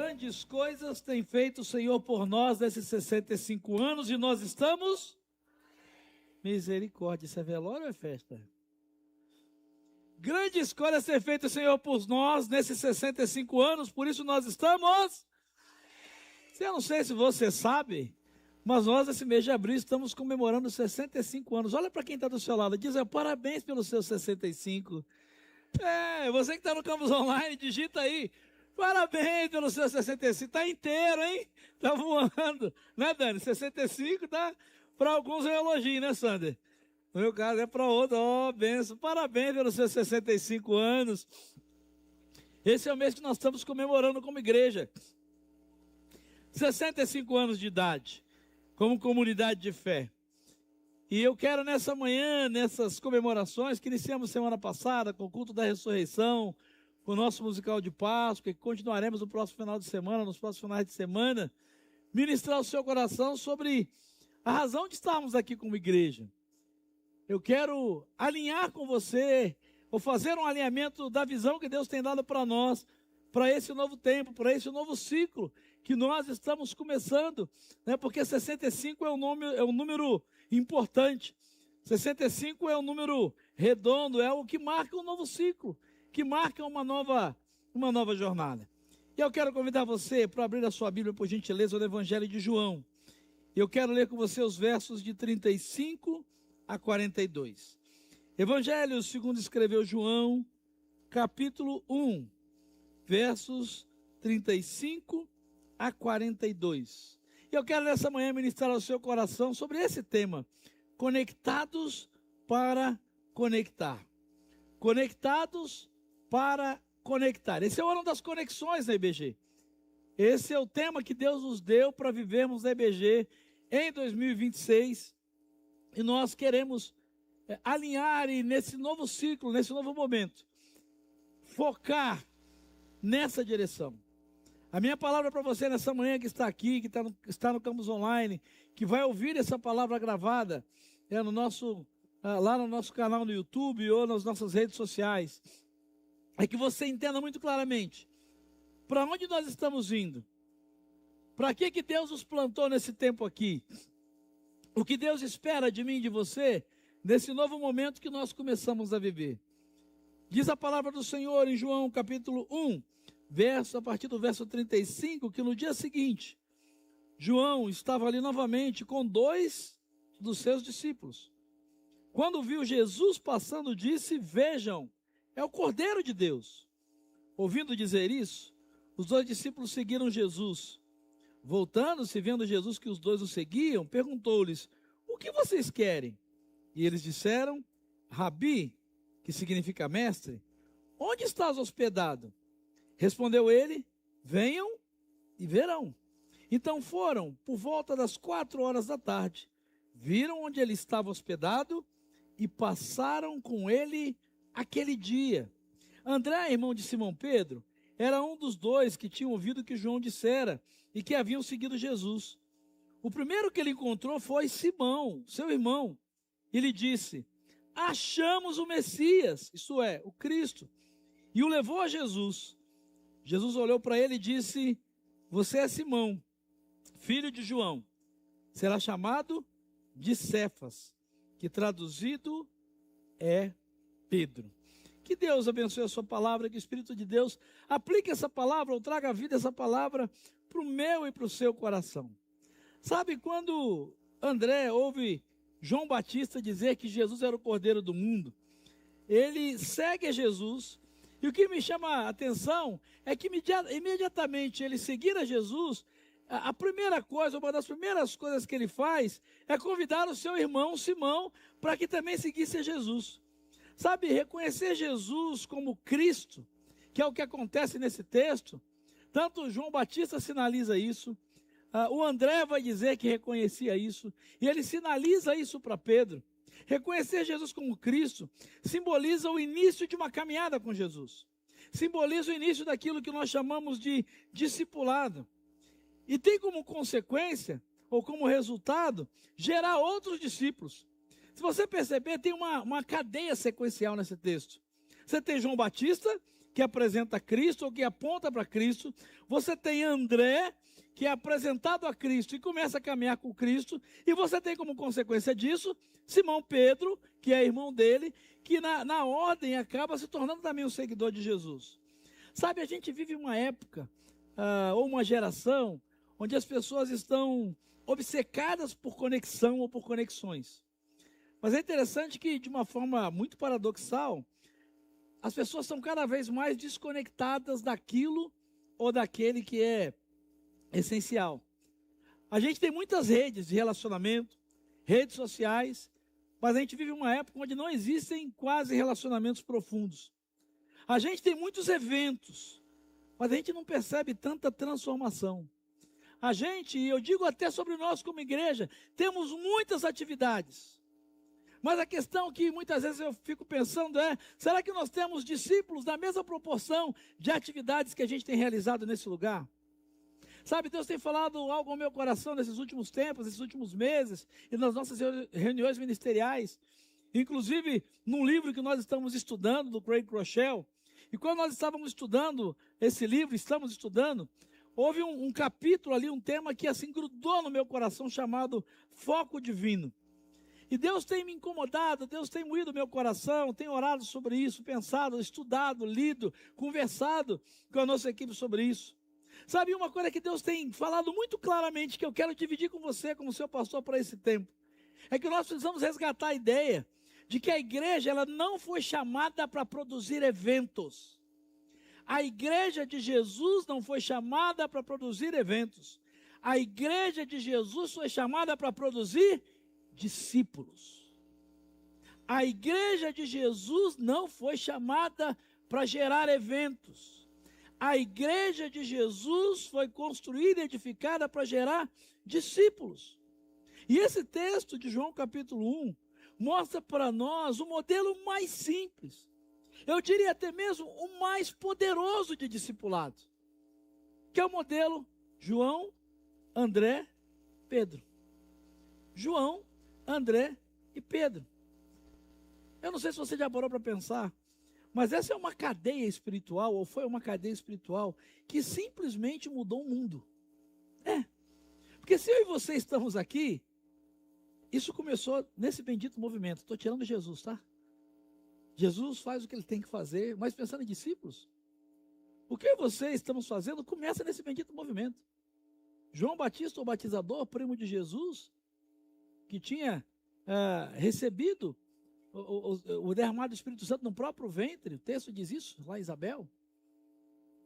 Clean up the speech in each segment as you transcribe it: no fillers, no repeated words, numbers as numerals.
Grandes coisas tem feito o Senhor por nós nesses 65 anos e nós estamos... Misericórdia, isso é velório ou é festa? Grandes coisas tem feito o Senhor por nós nesses 65 anos, por isso nós estamos... Eu não sei se você sabe, mas nós nesse mês de abril estamos comemorando 65 anos. Olha para quem está do seu lado, diz parabéns pelos seus 65. Você que está no Campus Online, digita aí. Parabéns pelos seus 65. Está inteiro, hein? Está voando. Né, Dani? 65 tá para alguns é elogio, né, Sander? No meu caso é para outro. Benção. Parabéns pelos seus 65 anos. Esse é o mês que nós estamos comemorando como igreja. 65 anos de idade, como comunidade de fé. E eu quero nessa manhã, nessas comemorações que iniciamos semana passada, com o culto da ressurreição, com o nosso musical de Páscoa, que continuaremos no próximo final de semana, nos próximos finais de semana, ministrar o seu coração sobre a razão de estarmos aqui como igreja. Eu quero alinhar com você, ou fazer um alinhamento da visão que Deus tem dado para nós, para esse novo tempo, para esse novo ciclo que nós estamos começando, né? Porque 65 é um número importante. 65 é um número redondo, é o que marca um novo ciclo, que marca uma nova jornada. E eu quero convidar você para abrir a sua Bíblia, por gentileza, no Evangelho de João. Eu quero ler com você os versos de 35 a 42. Evangelho segundo escreveu João, capítulo 1, versos 35 a 42. E eu quero nessa manhã ministrar ao seu coração sobre esse tema, conectados para conectar. Conectados para conectar. Esse é o ano das conexões na IBG. Esse é o tema que Deus nos deu para vivermos na IBG em 2026. E nós queremos alinhar e nesse novo ciclo, nesse novo momento, focar nessa direção. A minha palavra para você nessa manhã que está aqui, que está no Campus Online, que vai ouvir essa palavra gravada lá no nosso canal no YouTube ou nas nossas redes sociais, é que você entenda muito claramente para onde nós estamos indo, para que Deus nos plantou nesse tempo aqui, o que Deus espera de mim e de você nesse novo momento que nós começamos a viver. Diz a palavra do Senhor em João capítulo 1, a partir do verso 35, que no dia seguinte, João estava ali novamente com 2 dos seus discípulos. Quando viu Jesus passando, disse: vejam, é o Cordeiro de Deus. Ouvindo dizer isso, os 2 discípulos seguiram Jesus. Voltando-se, vendo Jesus que os 2 o seguiam, perguntou-lhes: o que vocês querem? E eles disseram: Rabi, que significa mestre, onde estás hospedado? Respondeu ele: venham e verão. Então foram por volta das 4 horas da tarde, viram onde ele estava hospedado e passaram com ele aquele dia. André, irmão de Simão Pedro, era um dos 2 que tinham ouvido o que João dissera e que haviam seguido Jesus. O primeiro que ele encontrou foi Simão, seu irmão, e lhe disse: achamos o Messias, isto é, o Cristo, e o levou a Jesus. Jesus olhou para ele e disse: você é Simão, filho de João, será chamado de Cefas, que traduzido é Pedro. Que Deus abençoe a sua palavra, que o Espírito de Deus aplique essa palavra, ou traga a vida essa palavra para o meu e para o seu coração. Sabe, quando André ouve João Batista dizer que Jesus era o Cordeiro do mundo, ele segue a Jesus, e o que me chama a atenção é que imediatamente ele seguir a Jesus, a primeira coisa, uma das primeiras coisas que ele faz é convidar o seu irmão Simão para que também seguisse a Jesus. Sabe, reconhecer Jesus como Cristo, que é o que acontece nesse texto, tanto João Batista sinaliza isso, o André vai dizer que reconhecia isso, e ele sinaliza isso para Pedro. Reconhecer Jesus como Cristo simboliza o início de uma caminhada com Jesus. Simboliza o início daquilo que nós chamamos de discipulado. E tem como consequência, ou como resultado, gerar outros discípulos. Se você perceber, tem uma cadeia sequencial nesse texto. Você tem João Batista, que apresenta Cristo ou que aponta para Cristo. Você tem André, que é apresentado a Cristo e começa a caminhar com Cristo. E você tem como consequência disso, Simão Pedro, que é irmão dele, que na ordem acaba se tornando também um seguidor de Jesus. Sabe, a gente vive uma época, ou uma geração, onde as pessoas estão obcecadas por conexão ou por conexões. Mas é interessante que, de uma forma muito paradoxal, as pessoas são cada vez mais desconectadas daquilo ou daquele que é essencial. A gente tem muitas redes de relacionamento, redes sociais, mas a gente vive uma época onde não existem quase relacionamentos profundos. A gente tem muitos eventos, mas a gente não percebe tanta transformação. A gente, e eu digo até sobre nós como igreja, temos muitas atividades. Mas a questão que muitas vezes eu fico pensando é, será que nós temos discípulos na mesma proporção de atividades que a gente tem realizado nesse lugar? Sabe, Deus tem falado algo ao meu coração nesses últimos tempos, nesses últimos meses, e nas nossas reuniões ministeriais. Inclusive, num livro que nós estamos estudando, do Craig Groeschel. E quando nós estávamos estudando esse livro, houve um capítulo ali, um tema que assim grudou no meu coração, chamado Foco Divino. E Deus tem me incomodado, Deus tem moído o meu coração, tem orado sobre isso, pensado, estudado, lido, conversado com a nossa equipe sobre isso. Sabe, uma coisa que Deus tem falado muito claramente, que eu quero dividir com você, como seu pastor, para esse tempo, é que nós precisamos resgatar a ideia de que a igreja ela não foi chamada para produzir eventos. A igreja de Jesus não foi chamada para produzir eventos. A igreja de Jesus foi chamada para produzir discípulos. A igreja de Jesus não foi chamada para gerar eventos. A igreja de Jesus foi construída e edificada para gerar discípulos. E esse texto de João capítulo 1 mostra para nós o modelo mais simples, eu diria até mesmo o mais poderoso de discipulado, que é o modelo João, André, Pedro. João, André e Pedro. Eu não sei se você já parou para pensar, mas essa é uma cadeia espiritual, ou foi uma cadeia espiritual, que simplesmente mudou o mundo. Porque se eu e você estamos aqui, isso começou nesse bendito movimento. Estou tirando Jesus, tá? Jesus faz o que ele tem que fazer, mas pensando em discípulos, o que eu e você estamos fazendo começa nesse bendito movimento. João Batista, o batizador, primo de Jesus, que tinha recebido o derramado do Espírito Santo no próprio ventre, o texto diz isso, lá em Isabel.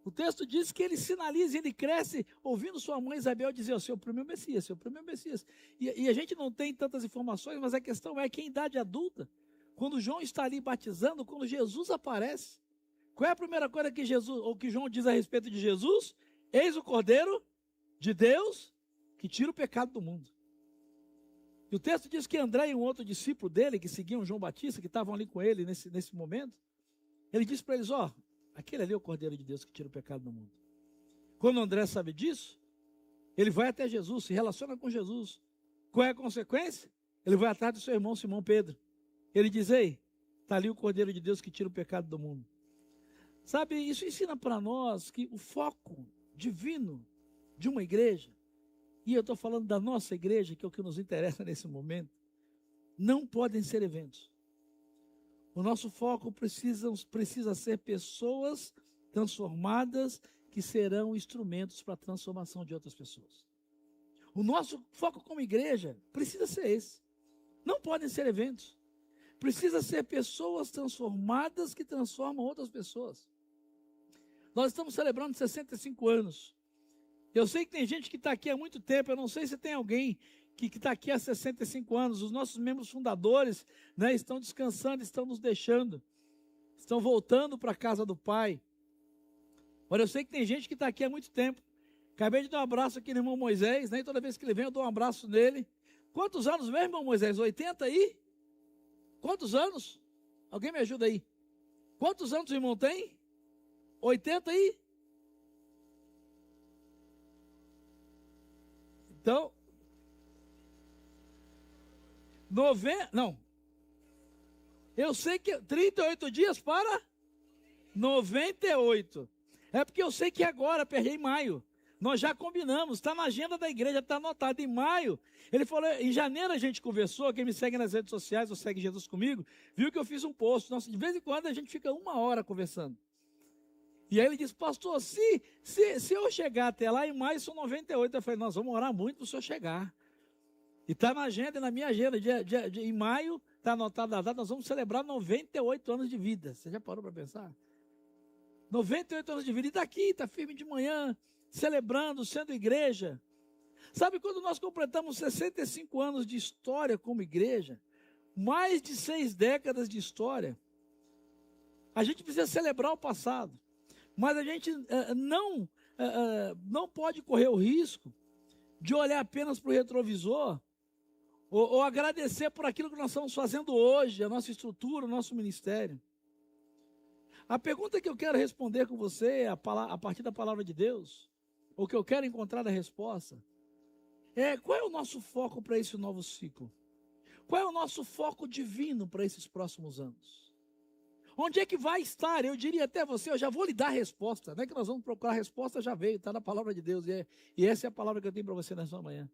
O texto diz que ele sinaliza, ele cresce, ouvindo sua mãe Isabel dizer, seu primo é o Messias, seu primo é o Messias. E a gente não tem tantas informações, mas a questão é que em idade adulta, quando João está ali batizando, quando Jesus aparece, qual é a primeira coisa que que João diz a respeito de Jesus? Eis o Cordeiro de Deus que tira o pecado do mundo. E o texto diz que André e um outro discípulo dele, que seguiam João Batista, que estavam ali com ele nesse momento, ele disse para eles, aquele ali é o Cordeiro de Deus que tira o pecado do mundo. Quando André sabe disso, ele vai até Jesus, se relaciona com Jesus. Qual é a consequência? Ele vai atrás do seu irmão Simão Pedro. Ele diz, ei, está ali o Cordeiro de Deus que tira o pecado do mundo. Sabe, isso ensina para nós que o foco divino de uma igreja, e eu estou falando da nossa igreja, que é o que nos interessa nesse momento, não podem ser eventos. O nosso foco precisa ser pessoas transformadas que serão instrumentos para a transformação de outras pessoas. O nosso foco como igreja precisa ser esse. Não podem ser eventos. Precisa ser pessoas transformadas que transformam outras pessoas. Nós estamos celebrando 65 anos. Eu sei que tem gente que está aqui há muito tempo, eu não sei se tem alguém que está aqui há 65 anos. Os nossos membros fundadores, estão descansando, estão nos deixando, estão voltando para a casa do Pai. Agora eu sei que tem gente que está aqui há muito tempo. Acabei de dar um abraço aqui no irmão Moisés, e toda vez que ele vem eu dou um abraço nele. Quantos anos mesmo, irmão Moisés? 80 aí? Quantos anos? Alguém me ajuda aí. Quantos anos o irmão tem? 80 aí? Então, 90, não. Eu sei que 38 dias para 98. É porque eu sei que agora, perdi em maio. Nós já combinamos, está na agenda da igreja, está anotado em maio. Ele falou, em janeiro a gente conversou, quem me segue nas redes sociais, ou segue Jesus comigo, viu que eu fiz um post. Nossa, de vez em quando a gente fica 1 hora conversando. E aí ele disse, pastor, se eu chegar até lá em maio, são 98. Eu falei, nós vamos orar muito para o senhor chegar. E está na agenda, na minha agenda, em maio, está anotada a data, nós vamos celebrar 98 anos de vida. Você já parou para pensar? 98 anos de vida, e daqui, está firme de manhã, celebrando, sendo igreja. Sabe, quando nós completamos 65 anos de história como igreja, mais de 6 décadas de história, a gente precisa celebrar o passado, mas a gente não pode correr o risco de olhar apenas para o retrovisor, ou agradecer por aquilo que nós estamos fazendo hoje, a nossa estrutura, o nosso ministério. A pergunta que eu quero responder com você, a partir da palavra de Deus, ou que eu quero encontrar a resposta, qual é o nosso foco para esse novo ciclo? Qual é o nosso foco divino para esses próximos anos? Onde é que vai estar? Eu diria até você, eu já vou lhe dar a resposta, não é que nós vamos procurar a resposta, já veio, está na palavra de Deus, e essa é a palavra que eu tenho para você nessa manhã.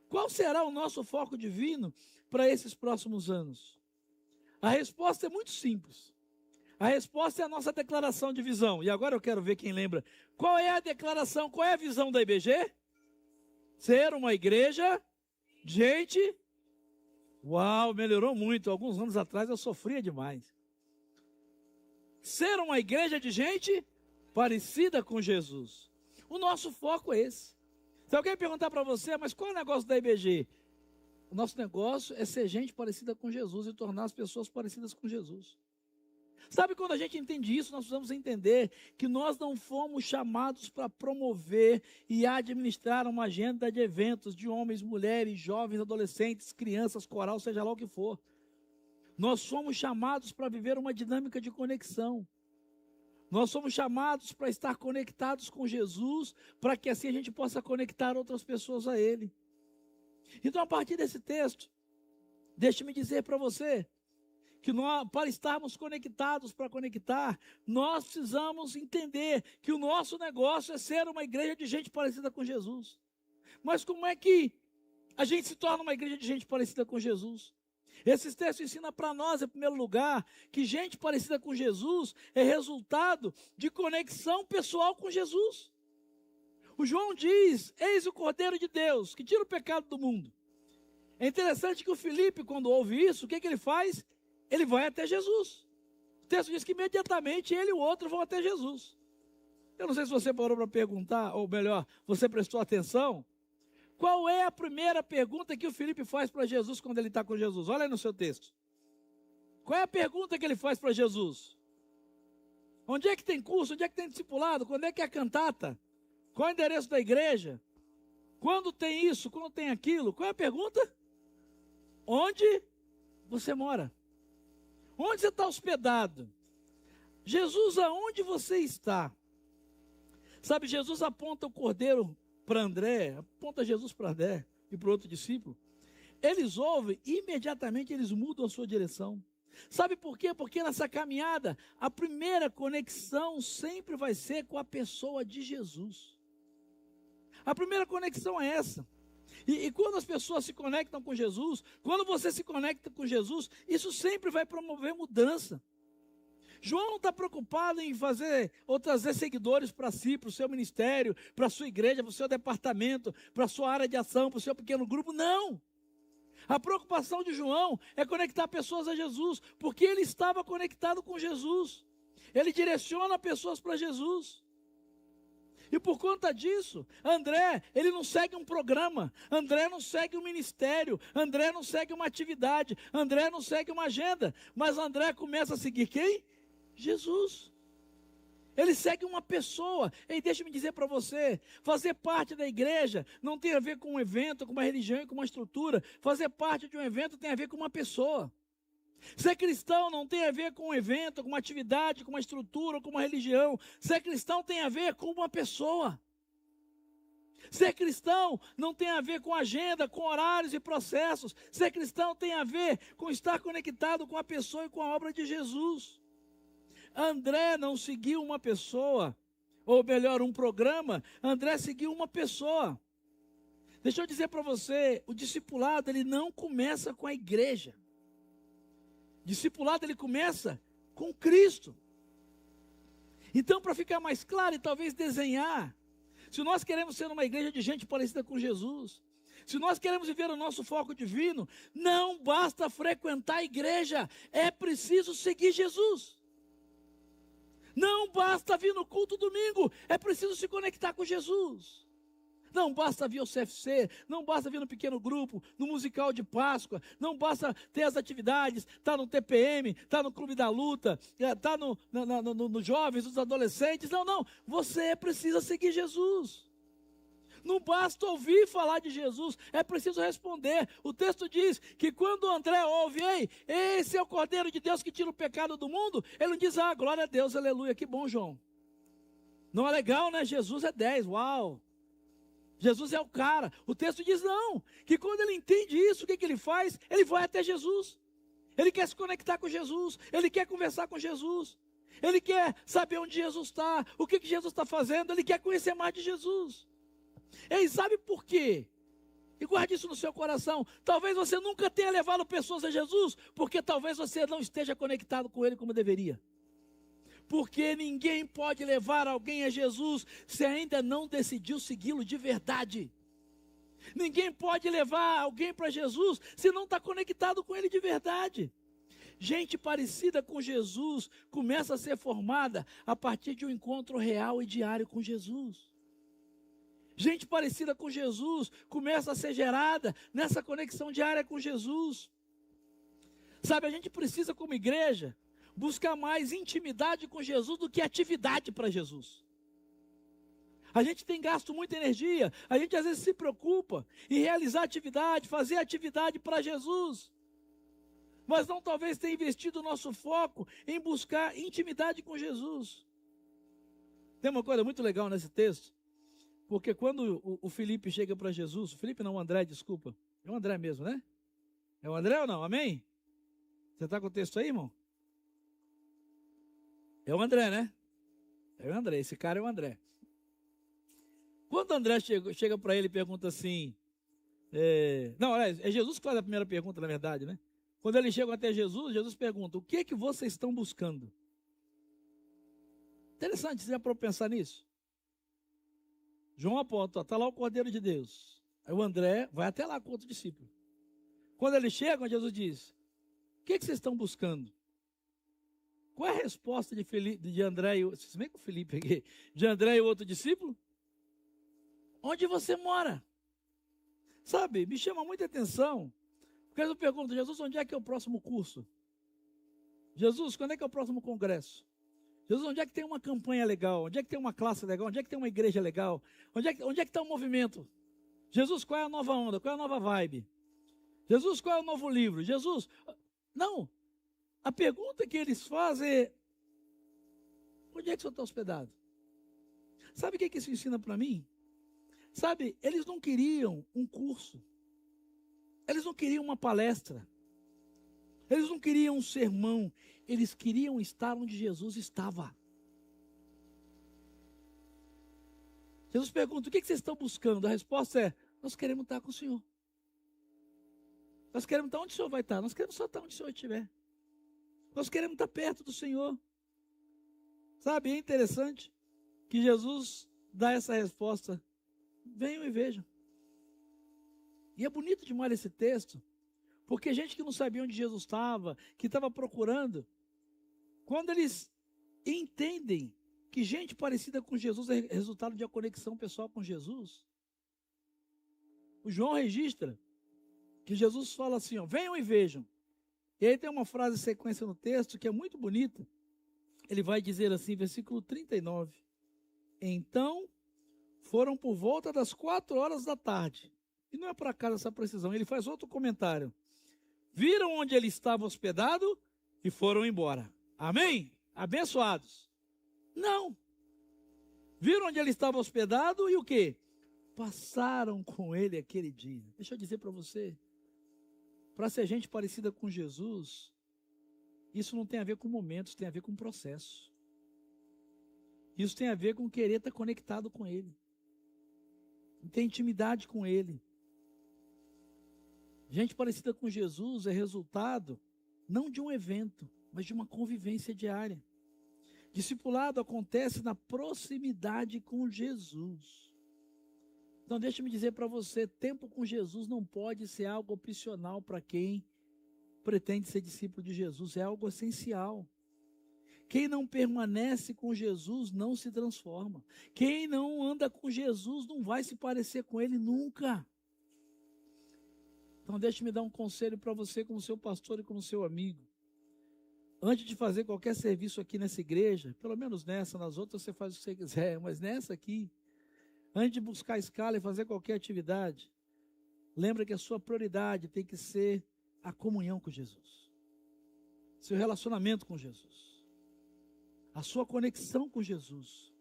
Qual será o nosso foco divino para esses próximos anos? A resposta é muito simples. A resposta é a nossa declaração de visão. E agora eu quero ver quem lembra. Qual é a declaração, qual é a visão da IBG? Ser uma igreja, gente... Uau, melhorou muito. Alguns anos atrás eu sofria demais. Ser uma igreja de gente parecida com Jesus. O nosso foco é esse. Se alguém perguntar para você, mas qual é o negócio da IBG? O nosso negócio é ser gente parecida com Jesus e tornar as pessoas parecidas com Jesus. Sabe, quando a gente entende isso, nós precisamos entender que nós não fomos chamados para promover e administrar uma agenda de eventos de homens, mulheres, jovens, adolescentes, crianças, coral, seja lá o que for. Nós somos chamados para viver uma dinâmica de conexão. Nós somos chamados para estar conectados com Jesus, para que assim a gente possa conectar outras pessoas a Ele. Então, a partir desse texto, deixe-me dizer para você, que nós, para estarmos conectados, para conectar, nós precisamos entender que o nosso negócio é ser uma igreja de gente parecida com Jesus. Mas como é que a gente se torna uma igreja de gente parecida com Jesus? Esses textos ensinam para nós, em primeiro lugar, que gente parecida com Jesus é resultado de conexão pessoal com Jesus. O João diz, eis o Cordeiro de Deus, que tira o pecado do mundo. É interessante que o Filipe, quando ouve isso, o que ele faz? Ele vai até Jesus. O texto diz que imediatamente ele e o outro vão até Jesus. Eu não sei se você parou para perguntar, ou melhor, você prestou atenção. Qual é a primeira pergunta que o Filipe faz para Jesus quando ele está com Jesus? Olha aí no seu texto. Qual é a pergunta que ele faz para Jesus? Onde é que tem curso? Onde é que tem discipulado? Quando é que é a cantata? Qual é o endereço da igreja? Quando tem isso? Quando tem aquilo? Qual é a pergunta? Onde você mora? Onde você está hospedado? Jesus, aonde você está? Sabe, Jesus aponta o cordeiro para André, aponta Jesus para André e para o outro discípulo. Eles ouvem e imediatamente eles mudam a sua direção. Sabe por quê? Porque nessa caminhada, a primeira conexão sempre vai ser com a pessoa de Jesus. A primeira conexão é essa. E quando as pessoas se conectam com Jesus, quando você se conecta com Jesus, isso sempre vai promover mudança. João não está preocupado em fazer ou trazer seguidores para si, para o seu ministério, para a sua igreja, para o seu departamento, para a sua área de ação, para o seu pequeno grupo. Não! A preocupação de João é conectar pessoas a Jesus, porque ele estava conectado com Jesus. Ele direciona pessoas para Jesus. E por conta disso, André, ele não segue um programa, André não segue um ministério, André não segue uma atividade, André não segue uma agenda, mas André começa a seguir quem? Jesus. Ele segue uma pessoa. E deixa-me dizer para você, fazer parte da igreja não tem a ver com um evento, com uma religião e com uma estrutura. Fazer parte de um evento tem a ver com uma pessoa. Ser cristão não tem a ver com um evento, com uma atividade, com uma estrutura, com uma religião. Ser cristão tem a ver com uma pessoa. Ser cristão não tem a ver com agenda, com horários e processos. Ser cristão tem a ver com estar conectado com a pessoa e com a obra de Jesus. André não seguiu uma pessoa, ou melhor, um programa. André seguiu uma pessoa. Deixa eu dizer para você, o discipulado, ele não começa com a igreja. Discipulado, ele começa com Cristo. Então, para ficar mais claro e talvez desenhar, se nós queremos ser uma igreja de gente parecida com Jesus, se nós queremos viver o nosso foco divino, não basta frequentar a igreja, é preciso seguir Jesus. Não basta vir no culto domingo, é preciso se conectar com Jesus. Não basta vir ao CFC, não basta vir no pequeno grupo, no musical de Páscoa, não basta ter as atividades, estar no TPM, estar no Clube da Luta, estar no Jovens, nos Adolescentes. Não, você precisa seguir Jesus. Não basta ouvir falar de Jesus, é preciso responder. O texto diz que quando André ouve, ei, esse é o Cordeiro de Deus que tira o pecado do mundo, ele não diz, glória a Deus, aleluia, que bom, João. Não é legal, né? Jesus é 10, uau. Jesus é o cara. O texto diz não, que quando ele entende isso, o que ele faz? Ele vai até Jesus. Ele quer se conectar com Jesus, ele quer conversar com Jesus, ele quer saber onde Jesus está, o que Jesus está fazendo, ele quer conhecer mais de Jesus. E sabe por quê? E guarde isso no seu coração. Talvez você nunca tenha levado pessoas a Jesus, porque talvez você não esteja conectado com ele como deveria. Porque ninguém pode levar alguém a Jesus se ainda não decidiu segui-lo de verdade. Ninguém pode levar alguém para Jesus se não está conectado com ele de verdade. Gente parecida com Jesus começa a ser formada a partir de um encontro real e diário com Jesus. Gente parecida com Jesus começa a ser gerada nessa conexão diária com Jesus. Sabe, a gente precisa como igreja buscar mais intimidade com Jesus do que atividade para Jesus. A gente tem gasto muita energia, a gente às vezes se preocupa em realizar atividade, fazer atividade para Jesus, mas não talvez tenha investido o nosso foco em buscar intimidade com Jesus. Tem uma coisa muito legal nesse texto, porque quando o Felipe chega para Jesus, o Felipe não, o André, desculpa, é o André mesmo, né? É o André ou não? Amém? Você está com o texto aí, irmão? É o André, né? É o André, esse cara é o André. Quando o André chega para ele e pergunta assim, não, é Jesus que faz a primeira pergunta, na verdade, né? Quando eles chegam até Jesus, Jesus pergunta, o que é que vocês estão buscando? Interessante, você já para pensar nisso? João aponta, está lá o Cordeiro de Deus. Aí o André vai até lá com outro discípulo. Quando eles chegam, Jesus diz, o que é que vocês estão buscando? Qual é a resposta de André e se bem que o Felipe aqui, de André e o outro discípulo? Onde você mora? Sabe, me chama muita atenção, porque eu pergunto, Jesus, onde é que é o próximo curso? Jesus, quando é que é o próximo congresso? Jesus, onde é que tem uma campanha legal? Onde é que tem uma classe legal? Onde é que tem uma igreja legal? Onde é que está o movimento? Jesus, qual é a nova onda? Qual é a nova vibe? Jesus, qual é o novo livro? Jesus, não. A pergunta que eles fazem é, onde é que o senhor está hospedado? Sabe o que isso ensina para mim? Sabe, eles não queriam um curso. Eles não queriam uma palestra. Eles não queriam um sermão. Eles queriam estar onde Jesus estava. Jesus pergunta, o que vocês estão buscando? A resposta é, nós queremos estar com o Senhor. Nós queremos estar onde o Senhor vai estar. Nós queremos só estar onde o Senhor estiver. Nós queremos estar perto do Senhor. Sabe, é interessante que Jesus dá essa resposta. Venham e vejam. E é bonito demais esse texto, porque gente que não sabia onde Jesus estava, que estava procurando, quando eles entendem que gente parecida com Jesus é resultado de uma conexão pessoal com Jesus, o João registra que Jesus fala assim, ó, venham e vejam. E aí tem uma frase sequência no texto que é muito bonita. Ele vai dizer assim, versículo 39. Então, foram por volta das 4 horas da tarde. E não é para cá essa precisão. Ele faz outro comentário. Viram onde ele estava hospedado e foram embora. Amém? Abençoados. Não. Viram onde ele estava hospedado e o quê? Passaram com ele aquele dia. Deixa eu dizer para você. Para ser gente parecida com Jesus, Isso não tem a ver com momentos, tem a ver com processo. Isso tem a ver com querer estar conectado com Ele. Ter intimidade com Ele. Gente parecida com Jesus é resultado não de um evento, mas de uma convivência diária. Discipulado acontece na proximidade com Jesus. Então deixa-me dizer para você, tempo com Jesus não pode ser algo opcional para quem pretende ser discípulo de Jesus, é algo essencial. Quem não permanece com Jesus não se transforma. Quem não anda com Jesus não vai se parecer com Ele nunca. Então deixe-me dar um conselho para você como seu pastor e como seu amigo. Antes de fazer qualquer serviço aqui nessa igreja, pelo menos nessa, nas outras você faz o que você quiser, mas nessa aqui, antes de buscar escala e fazer qualquer atividade, lembra que a sua prioridade tem que ser a comunhão com Jesus. Seu relacionamento com Jesus. A sua conexão com Jesus.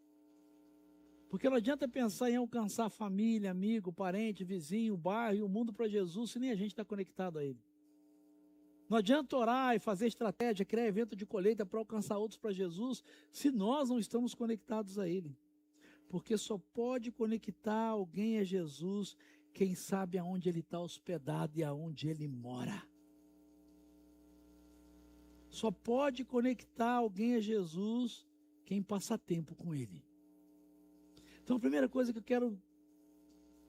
Porque não adianta pensar em alcançar família, amigo, parente, vizinho, bairro e o mundo para Jesus se nem a gente está conectado a Ele. Não adianta orar e fazer estratégia, criar evento de colheita para alcançar outros para Jesus se nós não estamos conectados a Ele. Porque só pode conectar alguém a Jesus quem sabe aonde Ele está hospedado e aonde Ele mora. Só pode conectar alguém a Jesus quem passa tempo com Ele. Então a primeira coisa que eu quero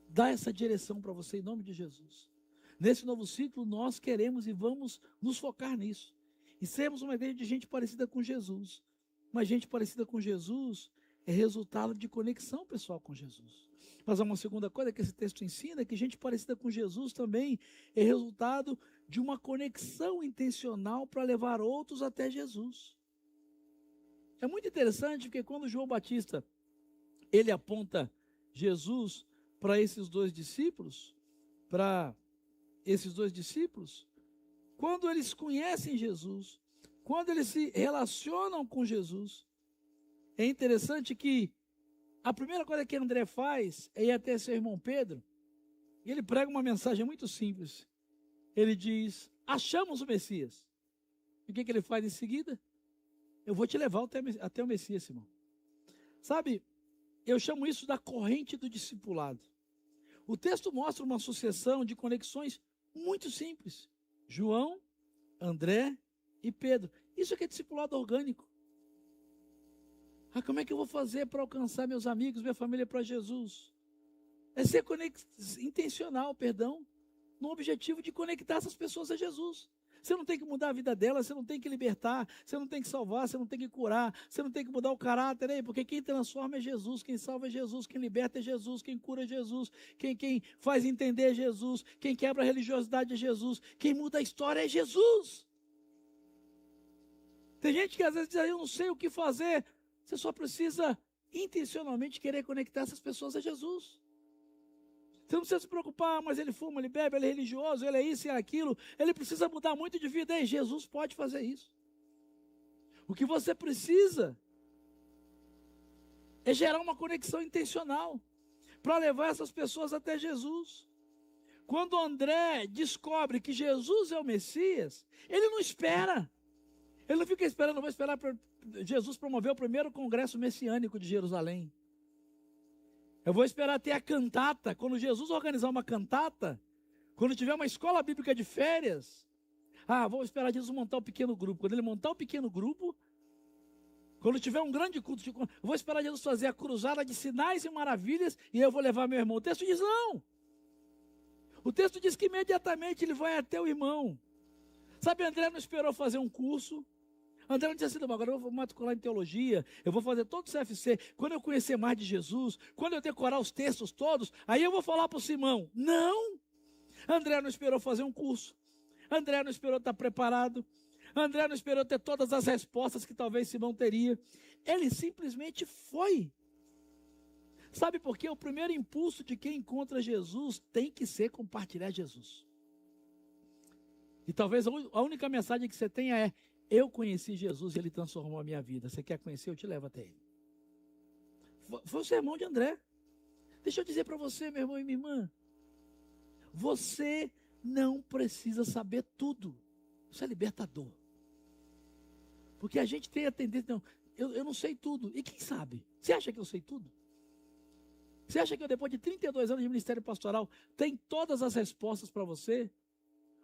dar essa direção para você em nome de Jesus. Nesse novo ciclo nós queremos e vamos nos focar nisso. E sermos uma igreja de gente parecida com Jesus. Mas gente parecida com Jesus é resultado de conexão pessoal com Jesus. Mas há uma segunda coisa que esse texto ensina, que gente parecida com Jesus também é resultado de uma conexão intencional para levar outros até Jesus. É muito interessante porque quando João Batista, ele aponta Jesus para esses dois discípulos, quando eles conhecem Jesus, quando eles se relacionam com Jesus, é interessante que a primeira coisa que André faz é ir até seu irmão Pedro, e ele prega uma mensagem muito simples. Ele diz, achamos o Messias. E o que ele faz em seguida? Eu vou te levar até o Messias, irmão. Sabe, eu chamo isso da corrente do discipulado. O texto mostra uma sucessão de conexões muito simples. João, André e Pedro. Isso aqui é discipulado orgânico. Como é que eu vou fazer para alcançar meus amigos, minha família para Jesus? É ser intencional, no objetivo de conectar essas pessoas a Jesus. Você não tem que mudar a vida delas, você não tem que libertar, você não tem que salvar, você não tem que curar, você não tem que mudar o caráter, porque quem transforma é Jesus, quem salva é Jesus, quem liberta é Jesus, quem cura é Jesus, quem faz entender é Jesus, quem quebra a religiosidade é Jesus, quem muda a história é Jesus. Tem gente que às vezes diz, eu não sei o que fazer. Você só precisa intencionalmente querer conectar essas pessoas a Jesus. Você não precisa se preocupar, mas ele fuma, ele bebe, ele é religioso, ele é isso e é aquilo. Ele precisa mudar muito de vida. E Jesus pode fazer isso. O que você precisa é gerar uma conexão intencional para levar essas pessoas até Jesus. Quando André descobre que Jesus é o Messias, ele não espera. Ele não fica esperando, vou esperar para Jesus promover o primeiro congresso messiânico de Jerusalém. Eu vou esperar ter a cantata. Quando Jesus organizar uma cantata, quando tiver uma escola bíblica de férias, vou esperar Jesus montar um pequeno grupo. Quando ele montar um pequeno grupo, quando tiver um grande culto, eu vou esperar Jesus fazer a cruzada de sinais e maravilhas e eu vou levar meu irmão. O texto diz não. O texto diz que imediatamente ele vai até o irmão. Sabe, André não esperou fazer um curso. André não disse assim, agora eu vou matricular em teologia, eu vou fazer todo o CFC, quando eu conhecer mais de Jesus, quando eu decorar os textos todos, aí eu vou falar para o Simão. Não! André não esperou fazer um curso, André não esperou estar preparado, André não esperou ter todas as respostas que talvez Simão teria, ele simplesmente foi. Sabe por quê? O primeiro impulso de quem encontra Jesus tem que ser compartilhar Jesus. E talvez a única mensagem que você tenha é, eu conheci Jesus e ele transformou a minha vida. Você quer conhecer? Eu te levo até ele. Foi o sermão de André. Deixa eu dizer para você, meu irmão e minha irmã. Você não precisa saber tudo. Isso é libertador. Porque a gente tem a tendência, não, eu não sei tudo. E quem sabe? Você acha que eu sei tudo? Você acha que eu, depois de 32 anos de ministério pastoral, tem todas as respostas para você?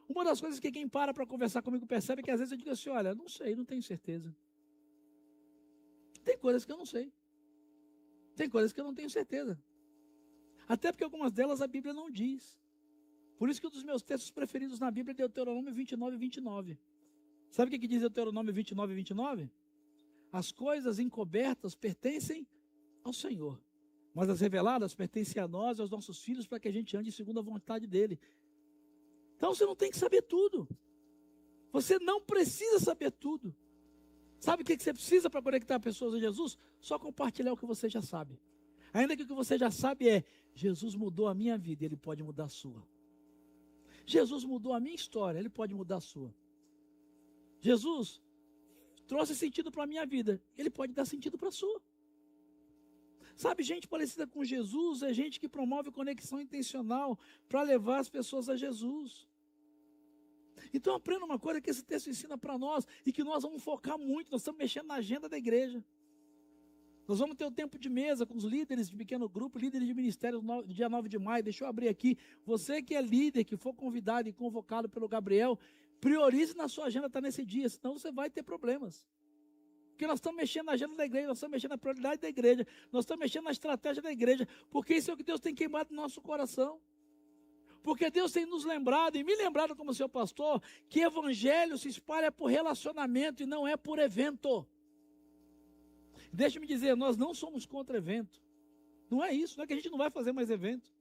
Uma das coisas que quem para conversar comigo percebe é que às vezes eu digo assim, olha, não sei, não tenho certeza. Tem coisas que eu não sei. Tem coisas que eu não tenho certeza. Até porque algumas delas a Bíblia não diz. Por isso que um dos meus textos preferidos na Bíblia é Deuteronômio 29 e 29. Sabe o que diz Deuteronômio 29 e 29? As coisas encobertas pertencem ao Senhor, mas as reveladas pertencem a nós e aos nossos filhos para que a gente ande segundo a vontade dele. Então você não tem que saber tudo. Você não precisa saber tudo. Sabe o que você precisa para conectar pessoas a Jesus? Só compartilhar o que você já sabe. Ainda que o que você já sabe é, Jesus mudou a minha vida, ele pode mudar a sua. Jesus mudou a minha história, ele pode mudar a sua. Jesus trouxe sentido para a minha vida, ele pode dar sentido para a sua. Sabe, gente parecida com Jesus é gente que promove conexão intencional para levar as pessoas a Jesus. Então aprenda uma coisa que esse texto ensina para nós e que nós vamos focar muito, nós estamos mexendo na agenda da igreja. Nós vamos ter o tempo de mesa com os líderes de pequeno grupo, líderes de ministério, no dia 9 de maio. Deixa eu abrir aqui. Você que é líder, que for convidado e convocado pelo Gabriel, priorize na sua agenda estar nesse dia, senão você vai ter problemas. Porque nós estamos mexendo na agenda da igreja, nós estamos mexendo na prioridade da igreja, nós estamos mexendo na estratégia da igreja, porque isso é o que Deus tem queimado no nosso coração. Porque Deus tem nos lembrado, e me lembrado como seu pastor, que evangelho se espalha por relacionamento e não é por evento. Deixa-me dizer, nós não somos contra evento. Não é isso, não é que a gente não vai fazer mais evento.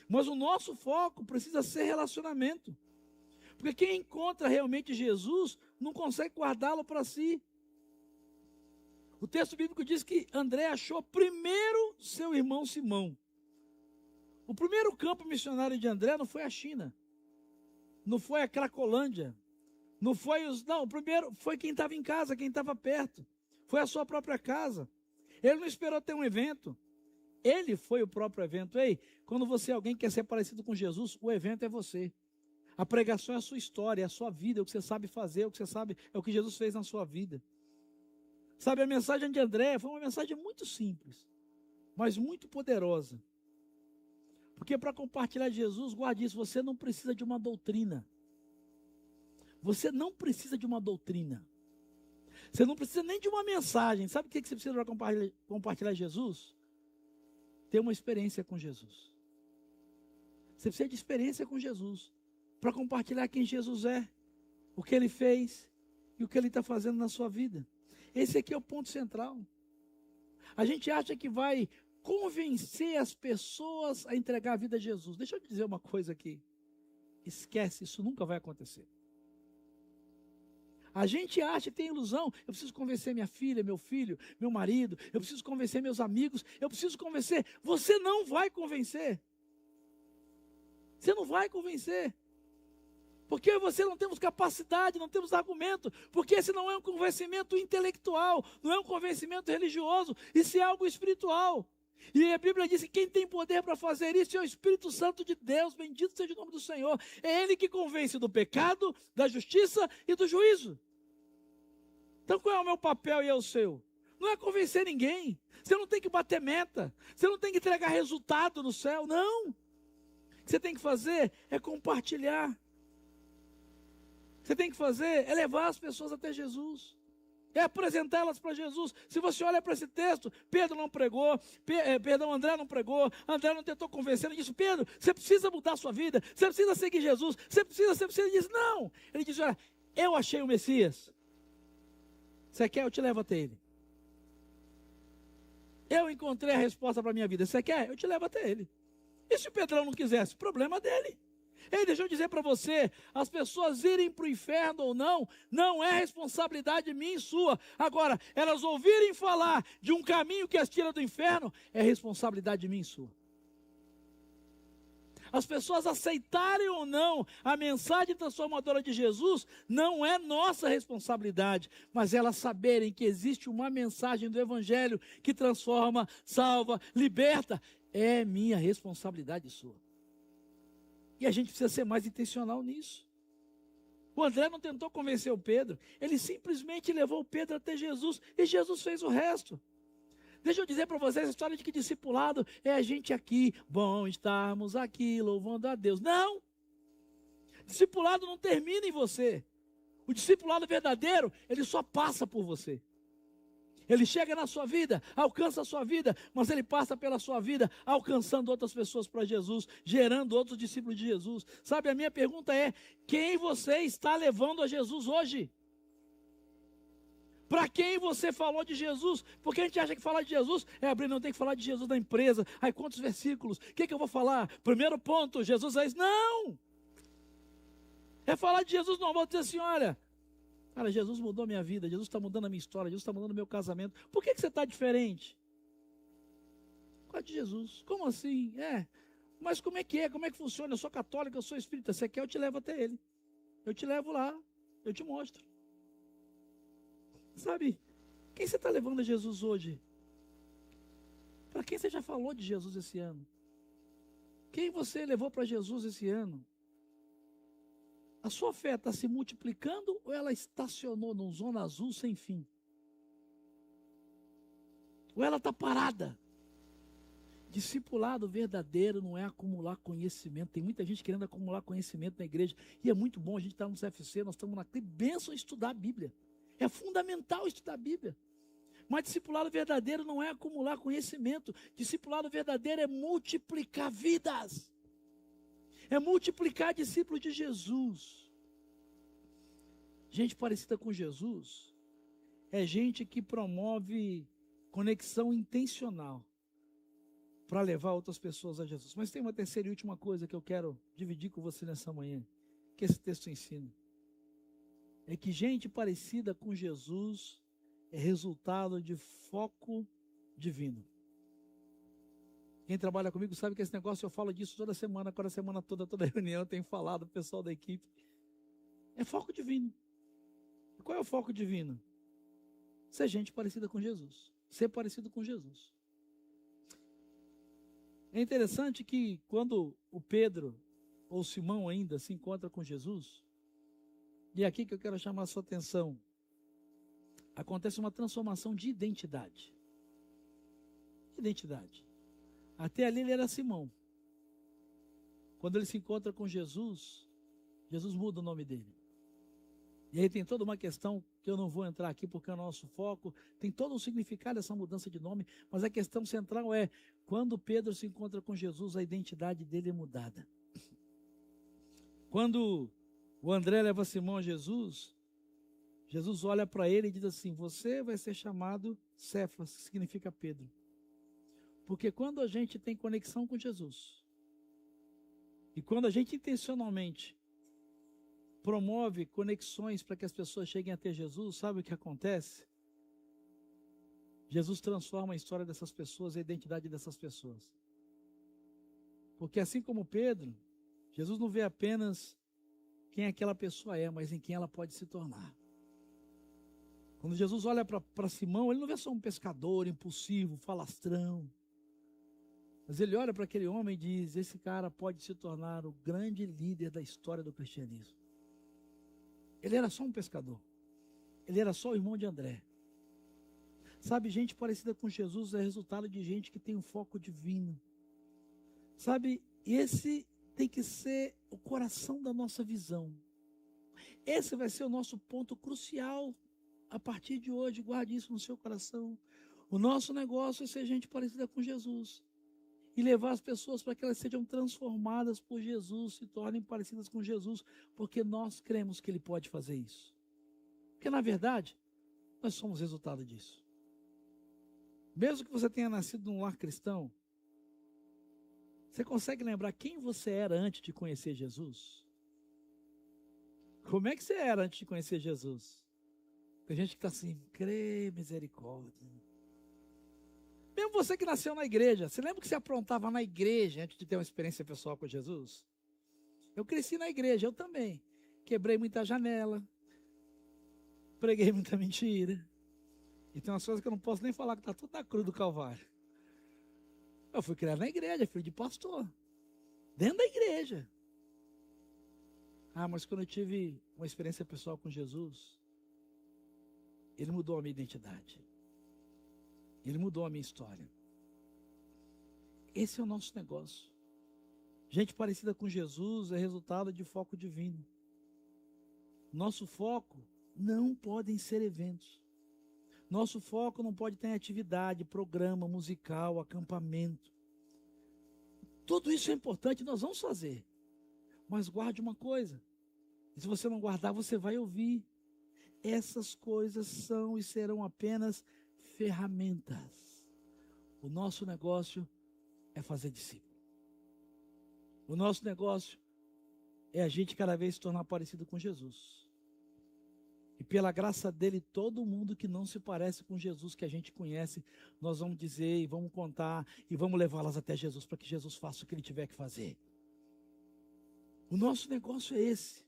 Mas o nosso foco precisa ser relacionamento. Porque quem encontra realmente Jesus não consegue guardá-lo para si. O texto bíblico diz que André achou primeiro seu irmão Simão. O primeiro campo missionário de André não foi a China. Não foi a Cracolândia. Não, o primeiro foi quem estava em casa, quem estava perto. Foi a sua própria casa. Ele não esperou ter um evento. Ele foi o próprio evento. Ei, quando você é alguém que quer ser parecido com Jesus, o evento é você. A pregação é a sua história, é a sua vida, é o que você sabe fazer, é o que você sabe, é o que Jesus fez na sua vida. Sabe, a mensagem de André foi uma mensagem muito simples, mas muito poderosa. Porque para compartilhar Jesus, guarde isso, você não precisa de uma doutrina. Você não precisa de uma doutrina. Você não precisa nem de uma mensagem. Sabe o que você precisa para compartilhar Jesus? Ter uma experiência com Jesus. Você precisa de experiência com Jesus. Para compartilhar quem Jesus é, o que Ele fez e o que Ele está fazendo na sua vida. Esse aqui é o ponto central. A gente acha que vai convencer as pessoas a entregar a vida a Jesus. Deixa eu te dizer uma coisa aqui. Esquece, isso nunca vai acontecer. A gente acha, tem ilusão, eu preciso convencer minha filha, meu filho, meu marido, eu preciso convencer meus amigos, eu preciso convencer. Você não vai convencer. Você não vai convencer. Porque eu e você não temos capacidade, não temos argumento, porque esse não é um convencimento intelectual, não é um convencimento religioso, isso é algo espiritual. E a Bíblia diz que quem tem poder para fazer isso é o Espírito Santo de Deus, bendito seja o nome do Senhor. É Ele que convence do pecado, da justiça e do juízo. Então qual é o meu papel e é o seu? Não é convencer ninguém, você não tem que bater meta, você não tem que entregar resultado no céu, não. O que você tem que fazer é compartilhar. O que você tem que fazer é levar as pessoas até Jesus. É apresentá-las para Jesus. Se você olha para esse texto, Pedro não pregou, André não pregou, André não tentou convencer, ele disse, Pedro, você precisa mudar a sua vida, você precisa seguir Jesus, você precisa, ele disse, não. Ele disse, olha, eu achei o Messias, você quer, eu te levo até ele. Eu encontrei a resposta para a minha vida, você quer, eu te levo até ele. E se o Pedrão não quisesse, problema dele. Ei, deixa eu dizer para você, as pessoas irem para o inferno ou não, não é responsabilidade minha e sua. Agora, elas ouvirem falar de um caminho que as tira do inferno, é responsabilidade minha e sua. As pessoas aceitarem ou não a mensagem transformadora de Jesus, não é nossa responsabilidade, mas elas saberem que existe uma mensagem do Evangelho que transforma, salva, liberta, é minha responsabilidade e sua. E a gente precisa ser mais intencional nisso. O André não tentou convencer o Pedro, ele simplesmente levou o Pedro até Jesus e Jesus fez o resto. Deixa eu dizer para vocês a história de que discipulado é a gente aqui, bom estarmos aqui louvando a Deus. Não! Discipulado não termina em você. O discipulado verdadeiro, ele só passa por você. Ele chega na sua vida, alcança a sua vida, mas ele passa pela sua vida, alcançando outras pessoas para Jesus, gerando outros discípulos de Jesus. Sabe, a minha pergunta é, quem você está levando a Jesus hoje? Para quem você falou de Jesus? Porque a gente acha que falar de Jesus não tem que falar de Jesus na empresa. Aí quantos versículos? O que eu vou falar? Primeiro ponto, Jesus é isso. Não! É falar de Jesus, não. Vou dizer assim, olha, cara, Jesus mudou a minha vida, Jesus está mudando a minha história, Jesus está mudando o meu casamento. Por que você está diferente? Por causa de Jesus. Como assim? Mas como é que é? Como é que funciona? Eu sou católico, eu sou espírita. Você quer, eu te levo até ele. Eu te levo lá, eu te mostro. Sabe, quem você está levando a Jesus hoje? Para quem você já falou de Jesus esse ano? Quem você levou para Jesus esse ano? A sua fé está se multiplicando ou ela estacionou numa zona azul sem fim? Ou ela está parada? Discipulado verdadeiro não é acumular conhecimento. Tem muita gente querendo acumular conhecimento na igreja. E é muito bom, a gente está no CFC, nós estamos na bênção estudar a Bíblia. É fundamental estudar a Bíblia. Mas discipulado verdadeiro não é acumular conhecimento. Discipulado verdadeiro é multiplicar vidas. É multiplicar discípulos de Jesus. Gente parecida com Jesus é gente que promove conexão intencional para levar outras pessoas a Jesus. Mas tem uma terceira e última coisa que eu quero dividir com você nessa manhã, que esse texto ensina. É que gente parecida com Jesus é resultado de foco divino. Quem trabalha comigo sabe que esse negócio, eu falo disso toda semana, agora a semana toda reunião eu tenho falado, o pessoal da equipe. É foco divino. E qual é o foco divino? Ser gente parecida com Jesus. Ser parecido com Jesus. É interessante que quando o Pedro, ou Simão ainda, se encontra com Jesus, e é aqui que eu quero chamar a sua atenção, acontece uma transformação de identidade. Identidade. Até ali ele era Simão. Quando ele se encontra com Jesus, Jesus muda o nome dele. E aí tem toda uma questão que eu não vou entrar aqui porque é o nosso foco, tem todo um significado essa mudança de nome, mas a questão central é, quando Pedro se encontra com Jesus, a identidade dele é mudada. Quando o André leva Simão a Jesus, Jesus olha para ele e diz assim, você vai ser chamado Cefas, que significa Pedro. Porque quando a gente tem conexão com Jesus, e quando a gente intencionalmente promove conexões para que as pessoas cheguem até Jesus, sabe o que acontece? Jesus transforma a história dessas pessoas, a identidade dessas pessoas. Porque assim como Pedro, Jesus não vê apenas quem aquela pessoa é, mas em quem ela pode se tornar. Quando Jesus olha para Simão, ele não vê só um pescador impulsivo, falastrão. Mas ele olha para aquele homem e diz, esse cara pode se tornar o grande líder da história do cristianismo. Ele era só um pescador. Ele era só o irmão de André. Sabe, gente parecida com Jesus é resultado de gente que tem um foco divino. Sabe, esse tem que ser o coração da nossa visão. Esse vai ser o nosso ponto crucial a partir de hoje. Guarde isso no seu coração. O nosso negócio é ser gente parecida com Jesus. E levar as pessoas para que elas sejam transformadas por Jesus, se tornem parecidas com Jesus, porque nós cremos que Ele pode fazer isso. Porque na verdade, nós somos resultado disso. Mesmo que você tenha nascido num lar cristão, você consegue lembrar quem você era antes de conhecer Jesus? Como é que você era antes de conhecer Jesus? Tem gente que está assim, crê, misericórdia. Mesmo você que nasceu na igreja, você lembra que você aprontava na igreja antes de ter uma experiência pessoal com Jesus? Eu cresci na igreja, eu também. Quebrei muita janela, preguei muita mentira. E tem umas coisas que eu não posso nem falar, que está tudo na cruz do Calvário. Eu fui criado na igreja, filho de pastor. Dentro da igreja. Mas quando eu tive uma experiência pessoal com Jesus, Ele mudou a minha identidade. Ele mudou a minha história. Esse é o nosso negócio. Gente parecida com Jesus é resultado de foco divino. Nosso foco não podem ser eventos. Nosso foco não pode ter atividade, programa musical, acampamento. Tudo isso é importante, nós vamos fazer. Mas guarde uma coisa. Se você não guardar, você vai ouvir. Essas coisas são e serão apenas ferramentas. O nosso negócio é fazer discípulo. O nosso negócio é a gente cada vez se tornar parecido com Jesus. E pela graça dele, todo mundo que não se parece com Jesus, que a gente conhece, nós vamos dizer e vamos contar e vamos levá-las até Jesus, para que Jesus faça o que ele tiver que fazer. O nosso negócio é esse.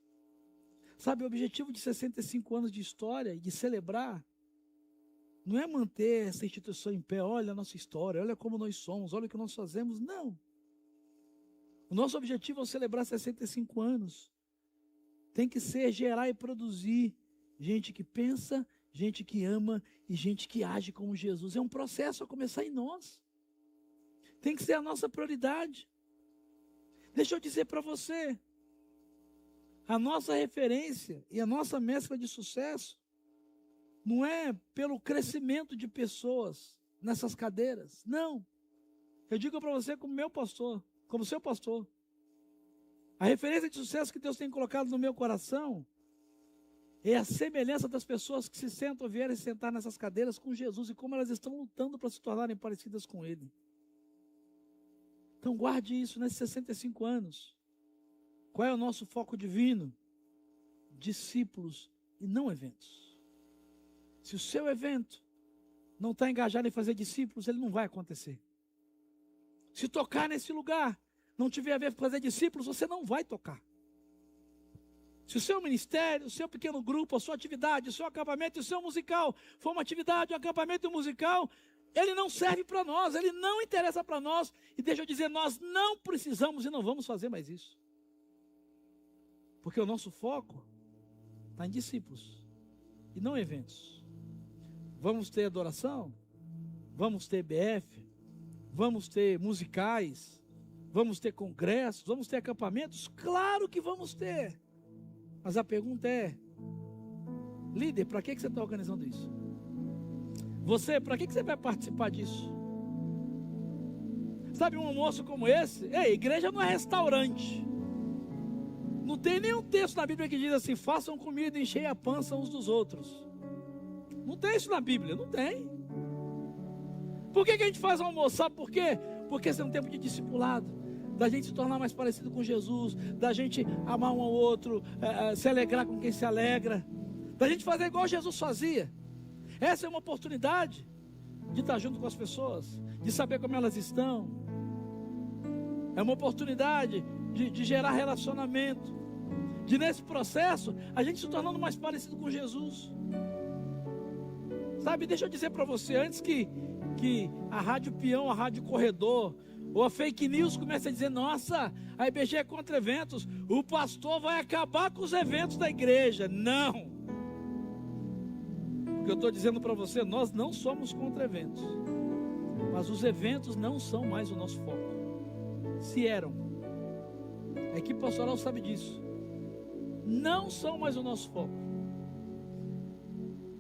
Sabe, o objetivo de 65 anos de história e de celebrar, não é manter essa instituição em pé, olha a nossa história, olha como nós somos, olha o que nós fazemos, não. O nosso objetivo ao celebrar 65 anos tem que ser gerar e produzir gente que pensa, gente que ama e gente que age como Jesus. É um processo a começar em nós. Tem que ser a nossa prioridade. Deixa eu dizer para você, a nossa referência e a nossa mescla de sucesso não é pelo crescimento de pessoas nessas cadeiras, não. Eu digo para você como meu pastor, como seu pastor. A referência de sucesso que Deus tem colocado no meu coração é a semelhança das pessoas que se sentam ou vierem sentar nessas cadeiras com Jesus e como elas estão lutando para se tornarem parecidas com Ele. Então guarde isso nesses 65 anos. Qual é o nosso foco divino? Discípulos e não eventos. Se o seu evento não está engajado em fazer discípulos, ele não vai acontecer. Se tocar nesse lugar não tiver a ver com fazer discípulos, você não vai tocar. Se o seu ministério, o seu pequeno grupo, a sua atividade, o seu acampamento e o seu musical for uma atividade, um acampamento e um musical, ele não serve para nós, ele não interessa para nós. E deixa eu dizer, nós não precisamos e não vamos fazer mais isso. Porque o nosso foco está em discípulos e não em eventos. Vamos ter adoração, vamos ter BF, vamos ter musicais, vamos ter congressos, vamos ter acampamentos? Claro que vamos ter. Mas a pergunta é, líder, para que você está organizando isso? Você, para que você vai participar disso? Sabe, um almoço como esse, igreja não é restaurante. Não tem nenhum texto na Bíblia que diz assim, façam comida e enchei a pança uns dos outros. Não tem isso na Bíblia, não tem. Por que a gente faz almoço? Sabe por quê? Porque esse é um tempo de discipulado, da gente se tornar mais parecido com Jesus, da gente amar um ao outro, se alegrar com quem se alegra, da gente fazer igual Jesus fazia. Essa é uma oportunidade de estar junto com as pessoas, de saber como elas estão. É uma oportunidade de gerar relacionamento, de nesse processo a gente se tornando mais parecido com Jesus. Sabe, deixa eu dizer para você, antes que a Rádio Peão, a Rádio Corredor ou a fake news comece a dizer, nossa, a IBG é contra eventos, o pastor vai acabar com os eventos da igreja. Não. O que eu estou dizendo para você, nós não somos contra eventos, mas os eventos não são mais o nosso foco. Se eram, a equipe pastoral sabe disso, não são mais o nosso foco.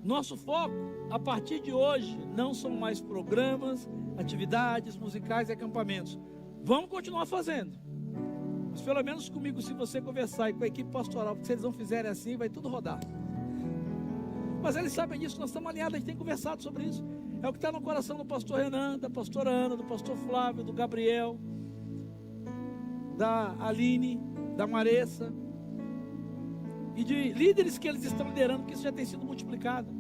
Nosso foco, a partir de hoje, não são mais programas, atividades musicais e acampamentos. Vamos continuar fazendo, mas pelo menos comigo, se você conversar e com a equipe pastoral, porque se eles não fizerem assim, vai tudo rodar. Mas eles sabem disso, nós estamos alinhados, a gente tem conversado sobre isso. É o que está no coração do pastor Renan, da pastora Ana, do pastor Flávio, do Gabriel, da Aline, da Maressa, e de líderes que eles estão liderando, que isso já tem sido multiplicado.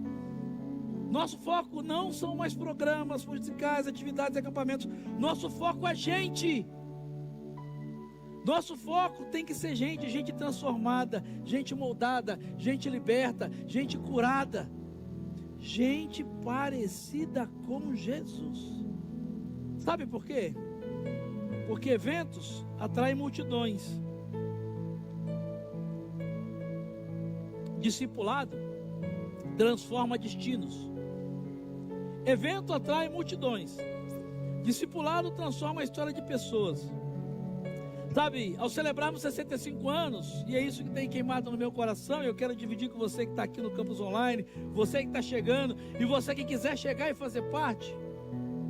Nosso foco não são mais programas musicais, atividades e acampamentos. Nosso foco é gente. Nosso foco tem que ser gente, gente transformada, gente moldada, gente liberta, gente curada, gente parecida com Jesus. Sabe por quê? Porque eventos atraem multidões. Discipulado transforma destinos. Evento atrai multidões. Discipulado transforma a história de pessoas. Sabe, ao celebrarmos 65 anos, e é isso que tem queimado no meu coração, eu quero dividir com você que está aqui no campus online, você que está chegando, e você que quiser chegar e fazer parte,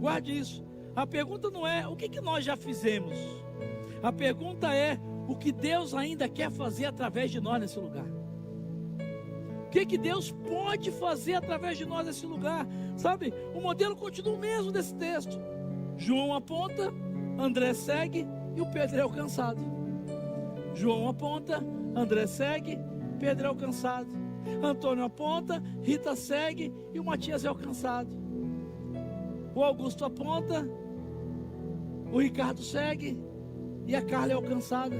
guarde isso. A pergunta não é o que nós já fizemos, a pergunta é o que Deus ainda quer fazer através de nós nesse lugar. O que Deus pode fazer através de nós nesse lugar? Sabe, o modelo continua o mesmo desse texto. João aponta, André segue e o Pedro é alcançado. João aponta, André segue, Pedro é alcançado. Antônio aponta, Rita segue e o Matias é alcançado. O Augusto aponta, o Ricardo segue e a Carla é alcançada.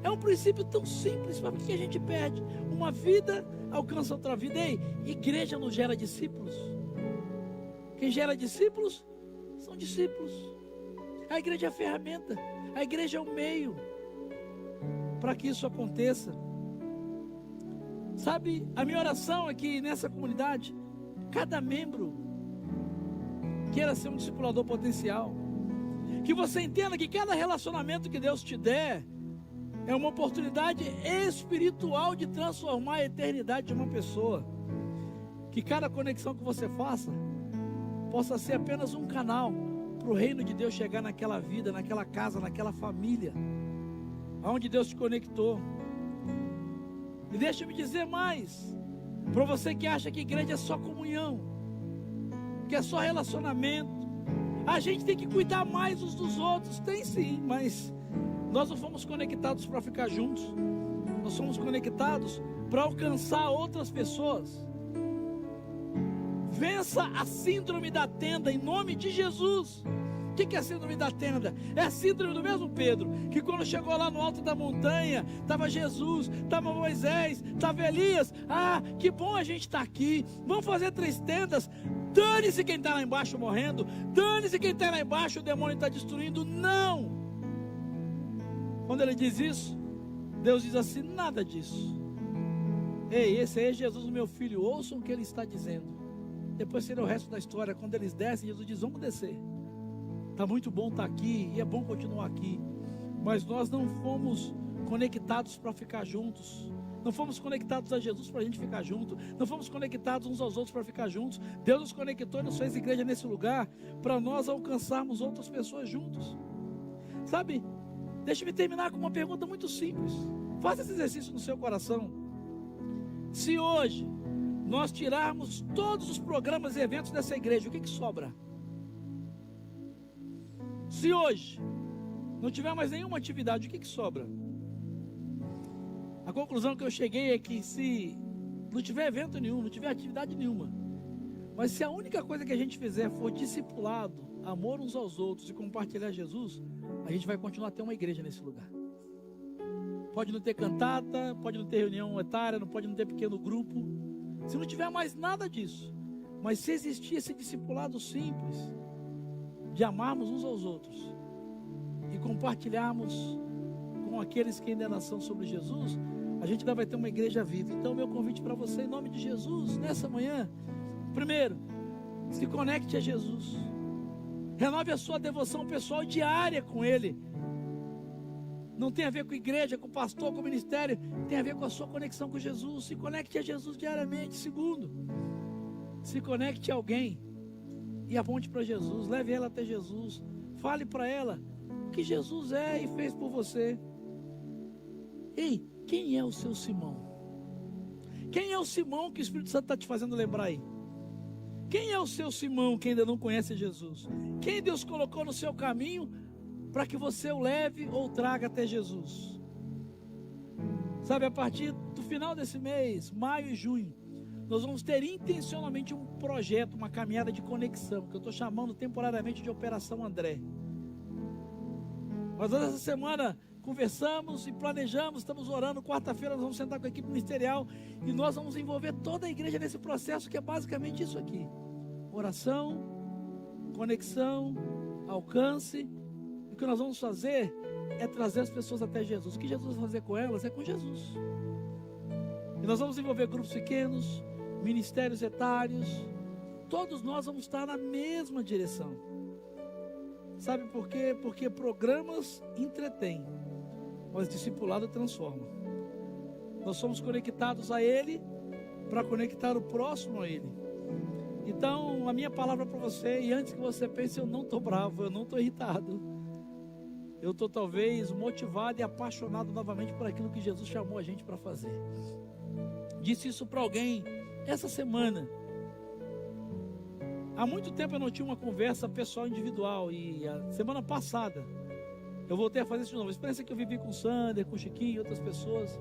É um princípio tão simples, mas por que a gente perde? Uma vida alcança outra vida. Ei, igreja não gera discípulos. Quem gera discípulos são discípulos. A igreja é a ferramenta, a igreja é o meio para que isso aconteça. Sabe, a minha oração é que nessa comunidade, cada membro queira ser um discipulador potencial. Que você entenda que cada relacionamento que Deus te der é uma oportunidade espiritual de transformar a eternidade de uma pessoa. Que cada conexão que você faça possa ser apenas um canal para o reino de Deus chegar naquela vida, naquela casa, naquela família, aonde Deus te conectou. E deixa eu me dizer mais, para você que acha que igreja é só comunhão, que é só relacionamento, a gente tem que cuidar mais uns dos outros. Tem sim, mas nós não fomos conectados para ficar juntos, nós somos conectados para alcançar outras pessoas. Vença a síndrome da tenda em nome de Jesus. O que é a síndrome da tenda? É a síndrome do mesmo Pedro, que quando chegou lá no alto da montanha, estava Jesus, estava Moisés, estava Elias. Ah, que bom a gente está aqui, vamos fazer 3 tendas. Dane-se quem está lá embaixo morrendo, dane-se quem está lá embaixo, o demônio está destruindo. Não! Quando ele diz isso, Deus diz assim: nada disso. Ei, esse aí é Jesus, o meu filho, ouçam o que ele está dizendo. Depois será o resto da história. Quando eles descem, Jesus diz: vamos descer. Está muito bom estar aqui, e é bom continuar aqui. Mas nós não fomos conectados para ficar juntos. Não fomos conectados a Jesus para a gente ficar junto. Não fomos conectados uns aos outros para ficar juntos. Deus nos conectou e nos fez igreja nesse lugar para nós alcançarmos outras pessoas juntos. Sabe, deixa-me terminar com uma pergunta muito simples. Faça esse exercício no seu coração. Se hoje nós tirarmos todos os programas e eventos dessa igreja, o que sobra? Se hoje não tiver mais nenhuma atividade, o que sobra? A conclusão que eu cheguei é que se não tiver evento nenhum, não tiver atividade nenhuma, mas se a única coisa que a gente fizer for discipulado, amor uns aos outros e compartilhar Jesus, a gente vai continuar a ter uma igreja nesse lugar. Pode não ter cantata, pode não ter reunião etária, não pode não ter pequeno grupo, se não tiver mais nada disso, mas se existir esse discipulado simples, de amarmos uns aos outros e compartilharmos com aqueles que ainda não são sobre Jesus, a gente ainda vai ter uma igreja viva. Então meu convite para você, em nome de Jesus, nessa manhã, primeiro, se conecte a Jesus, renove a sua devoção pessoal diária com Ele. Não tem a ver com igreja, com pastor, com ministério, tem a ver com a sua conexão com Jesus. Se conecte a Jesus diariamente. Segundo, se conecte a alguém e aponte para Jesus, leve ela até Jesus, fale para ela o que Jesus é e fez por você. Ei, quem é o seu Simão? Quem é o Simão que o Espírito Santo está te fazendo lembrar aí? Quem é o seu Simão que ainda não conhece Jesus? Quem Deus colocou no seu caminho para que você o leve ou traga até Jesus? Sabe, a partir do final desse mês, maio e junho, nós vamos ter intencionalmente um projeto, uma caminhada de conexão, que eu estou chamando temporariamente de Operação André. Nós essa semana conversamos e planejamos, estamos orando. Quarta-feira nós vamos sentar com a equipe ministerial e nós vamos envolver toda a igreja nesse processo, que é basicamente isso aqui: oração, conexão, alcance. E o que nós vamos fazer é trazer as pessoas até Jesus. O que Jesus vai fazer com elas é com Jesus. E nós vamos desenvolver grupos pequenos, ministérios etários. Todos nós vamos estar na mesma direção. Sabe por quê? Porque programas entretêm, mas discipulado transforma. Nós somos conectados a Ele para conectar o próximo a Ele. Então, a minha palavra para você, e antes que você pense, eu não estou bravo, eu não estou irritado. Eu estou talvez motivado e apaixonado novamente por aquilo que Jesus chamou a gente para fazer. Disse isso para alguém essa semana. Há muito tempo eu não tinha uma conversa pessoal individual, e a semana passada eu voltei a fazer isso de novo. A experiência que eu vivi com o Sander, com o Chiquinho e outras pessoas.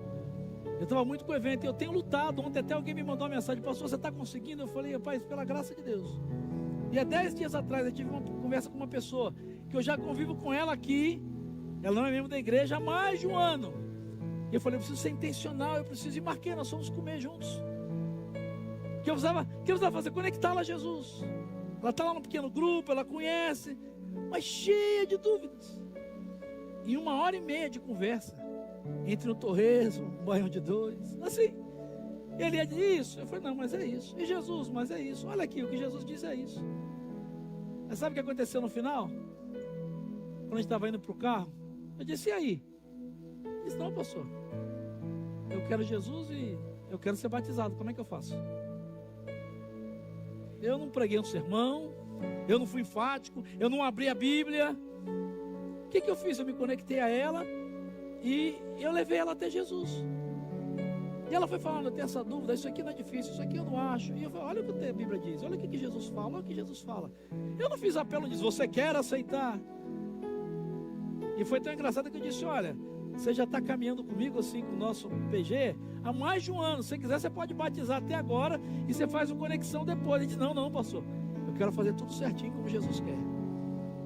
Eu estava muito com o evento, e eu tenho lutado. Ontem até alguém me mandou uma mensagem: pastor, você está conseguindo? Eu falei: rapaz, pela graça de Deus. E há 10 dias atrás eu tive uma conversa com uma pessoa que eu já convivo com ela aqui. Ela não é membro da igreja há mais de um ano. E eu falei: eu preciso ser intencional, eu preciso ir. Marquei, nós fomos comer juntos. O que eu precisava fazer? Conectá-la a Jesus. Ela está lá no pequeno grupo, ela conhece, mas cheia de dúvidas. Em 1h30 de conversa, entre um torresmo, um banho de dois, assim. Ele ia dizer isso. Eu falei: não, mas é isso. E Jesus, mas é isso. Olha aqui, o que Jesus diz é isso. Mas sabe o que aconteceu no final? Quando a gente estava indo para o carro, eu disse: e aí? Ele disse: não, pastor, eu quero Jesus e eu quero ser batizado. Como é que eu faço? Eu não preguei um sermão, eu não fui enfático, eu não abri a Bíblia. O que eu fiz? Eu me conectei a ela e eu levei ela até Jesus. E ela foi falando: eu tenho essa dúvida, isso aqui não é difícil, isso aqui eu não acho. E eu falei: olha o que a Bíblia diz, olha o que Jesus fala, olha o que Jesus fala. Eu não fiz apelo, diz: você quer aceitar? E foi tão engraçado que eu disse: olha, você já está caminhando comigo assim, com o nosso PG, há mais de um ano. Se você quiser, você pode batizar até agora e você faz uma conexão depois. Ele disse: não, pastor, eu quero fazer tudo certinho como Jesus quer.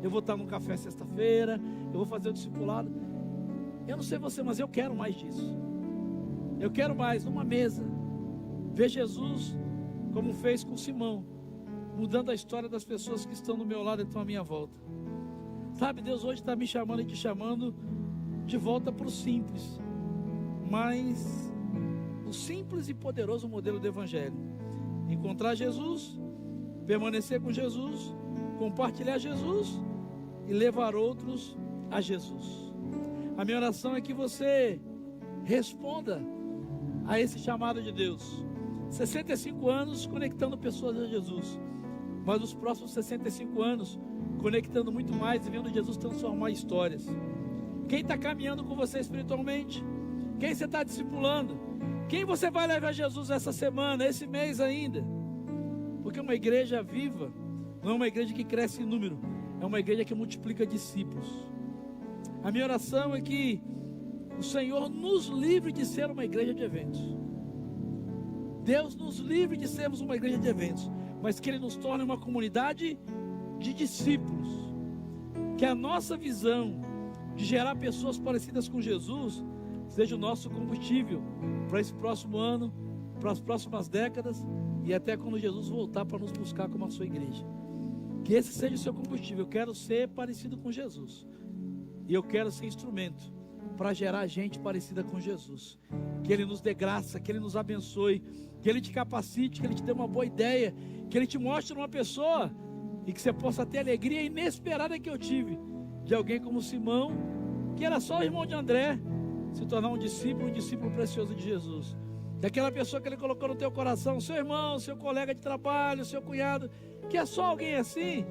Eu vou estar num café sexta-feira, eu vou fazer o discipulado. Eu não sei você, mas eu quero mais disso. Eu quero mais, numa mesa, ver Jesus como fez com Simão, mudando a história das pessoas que estão do meu lado e estão à minha volta. Sabe, Deus hoje está me chamando e te chamando de volta para o simples, mas o simples e poderoso modelo do Evangelho. Encontrar Jesus, permanecer com Jesus, compartilhar Jesus e levar outros a Jesus. A minha oração é que você responda a esse chamado de Deus. 65 anos conectando pessoas a Jesus, mas os próximos 65 anos conectando muito mais e vendo Jesus transformar histórias. Quem está caminhando com você espiritualmente? Quem você está discipulando? Quem você vai levar a Jesus essa semana, esse mês ainda? Porque uma igreja viva não é uma igreja que cresce em número, é uma igreja que multiplica discípulos. A minha oração é que o Senhor nos livre de ser uma igreja de eventos. Deus nos livre de sermos uma igreja de eventos, mas que Ele nos torne uma comunidade de discípulos. Que a nossa visão de gerar pessoas parecidas com Jesus seja o nosso combustível para esse próximo ano, para as próximas décadas e até quando Jesus voltar para nos buscar como a sua igreja. Que esse seja o seu combustível. Eu quero ser parecido com Jesus e eu quero ser instrumento para gerar gente parecida com Jesus. Que Ele nos dê graça, que Ele nos abençoe, que Ele te capacite, que Ele te dê uma boa ideia, que Ele te mostre uma pessoa e que você possa ter a alegria inesperada que eu tive de alguém como Simão, que era só o irmão de André, se tornar um discípulo precioso de Jesus. Daquela pessoa que Ele colocou no teu coração, seu irmão, seu colega de trabalho, seu cunhado, que é só alguém assim,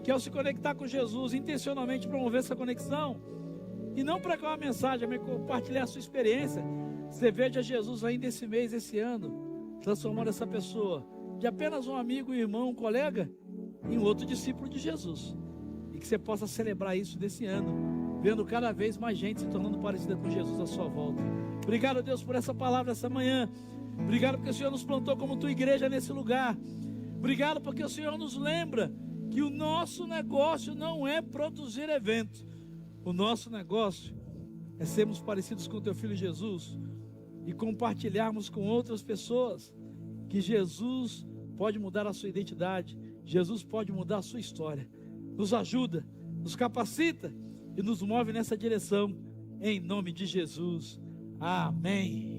que ao se conectar com Jesus, intencionalmente promover essa conexão, e não pregar uma mensagem, mas compartilhar a sua experiência, você veja Jesus ainda esse mês, esse ano, transformando essa pessoa de apenas um amigo, um irmão, um colega, em outro discípulo de Jesus. E que você possa celebrar isso desse ano, vendo cada vez mais gente se tornando parecida com Jesus à sua volta. Obrigado, Deus, por essa palavra essa manhã. Obrigado porque o Senhor nos plantou como tua igreja nesse lugar. Obrigado porque o Senhor nos lembra que o nosso negócio não é produzir evento. O nosso negócio é sermos parecidos com o teu filho Jesus e compartilharmos com outras pessoas que Jesus pode mudar a sua identidade, Jesus pode mudar a sua história. Nos ajuda, nos capacita e nos move nessa direção, em nome de Jesus. Amém.